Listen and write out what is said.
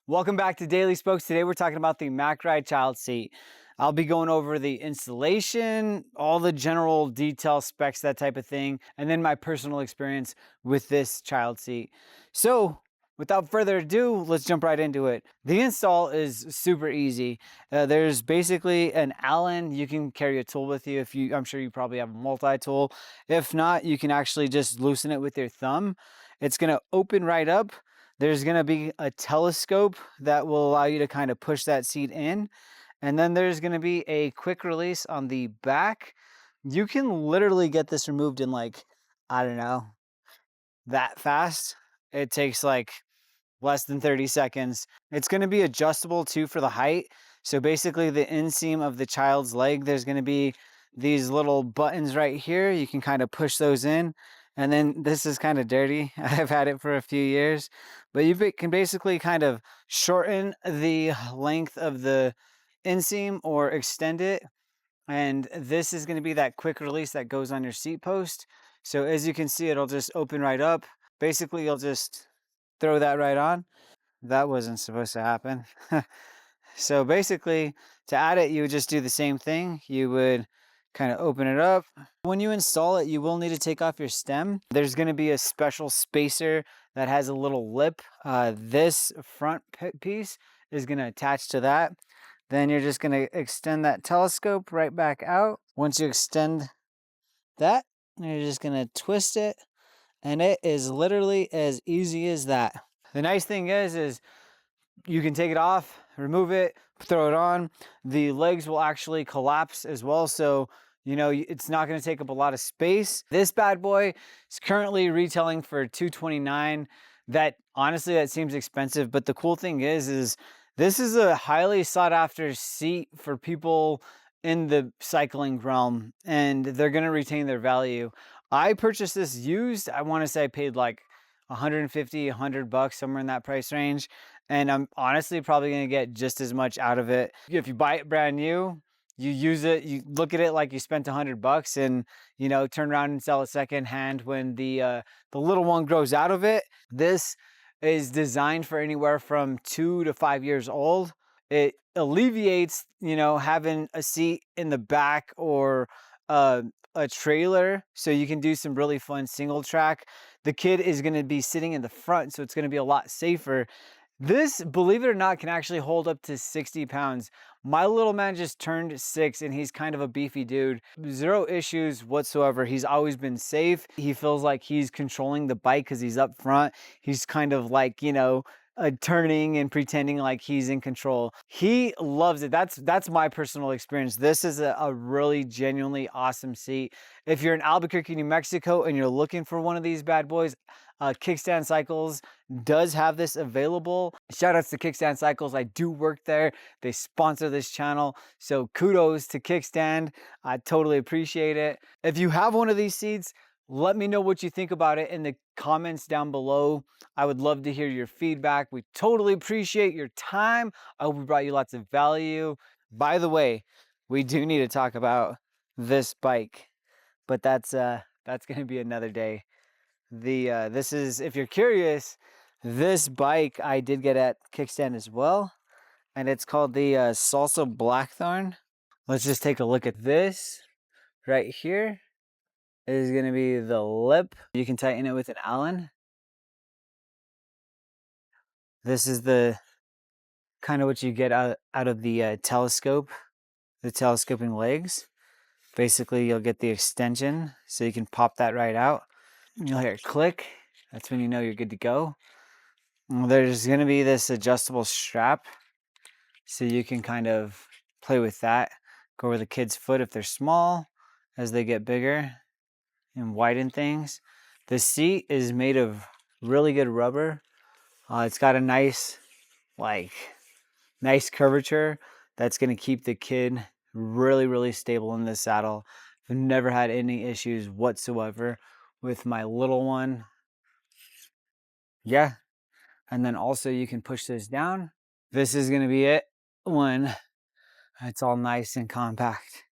Welcome back to Daily Spokes. Today we're talking about the MacRide child seat. I'll be going over the installation, all the general detail specs, that type of thing, and then my personal experience with this child seat. So without further ado, let's jump right into it. The install is super easy. There's basically an Allen. You can carry a tool with you if you, I'm sure you probably have a multi-tool. If not, you can actually just loosen it with your thumb. It's gonna open right up. There's gonna be a telescope that will allow you to kind of push that seat in. And then there's gonna be a quick release on the back. You can literally get this removed in like, I don't know, that fast. It takes like less than 30 seconds. It's gonna be adjustable too for the height. So basically the inseam of the child's leg, there's gonna be these little buttons right here. You can kind of push those in. And then this is kind of dirty. I've had it for a few years, but you can basically kind of shorten the length of the inseam or extend it. And this is gonna be that quick release that goes on your seat post. So as you can see, it'll just open right up. Basically, you'll just throw that right on. That wasn't supposed to happen. So basically, to add it, you would just do the same thing. You would kind of open it up. When you install it, you will need to take off your stem. There's going to be a special spacer that has a little lip. This front piece is going to attach to that. Then you're just going to extend that telescope right back out. Once you extend that, you're just going to twist it, and it is literally as easy as that. The nice thing is you can take it off, remove it, throw it on. The legs will actually collapse as well, so you know it's not going to take up a lot of space. This bad boy is currently retailing for $229. That honestly, that seems expensive, but the cool thing is this is a highly sought after seat for people in the cycling realm, and they're going to retain their value. I purchased this used. I want to say I paid like 150, 100 bucks, somewhere in that price range. And I'm honestly probably gonna get just as much out of it. If you buy it brand new, you use it, you look at it like you spent 100 bucks, and you know, turn around and sell it second hand when the little one grows out of it. This is designed for anywhere from 2 to 5 years old. It alleviates, you know, having a seat in the back or a trailer, so you can do some really fun single track. The kid is going to be sitting in the front, so it's going to be a lot safer. This, believe it or not, can actually hold up to 60 pounds. My little man just turned 6 and he's kind of a beefy dude. Zero issues whatsoever. He's always been safe. He feels like he's controlling the bike because he's up front. He's kind of like, you know, turning and pretending like he's in control. He loves it. That's my personal experience. This is a really genuinely awesome seat. If you're in Albuquerque, New Mexico, and you're looking for one of these bad boys, Kickstand Cycles does have this available. Shout outs to Kickstand Cycles. I do work there. They sponsor this channel. So kudos to Kickstand. I totally appreciate it. If you have one of these seats, let me know what you think about it in the comments down below. I would love to hear your feedback. We totally appreciate your time. I hope we brought you lots of value. By the way, we do need to talk about this bike, but that's going to be another day. This is, if you're curious, this bike I did get at Kickstand as well, and it's called the Salsa Blackthorn. Let's just take a look at this right here. Is going to be the lip. You can tighten it with an Allen. This is the kind of what you get out of the telescope, the telescoping legs. Basically, you'll get the extension, so you can pop that right out. You'll hear it click. That's when you know you're good to go. There's going to be this adjustable strap, so you can kind of play with that. Go over the kid's foot if they're small, as they get bigger, and widen things. The seat is made of really good rubber. It's got a nice curvature that's going to keep the kid really stable in the saddle. I've never had any issues whatsoever with my little one. Yeah. And then also you can push this down. This is going to be it when it's all nice and compact.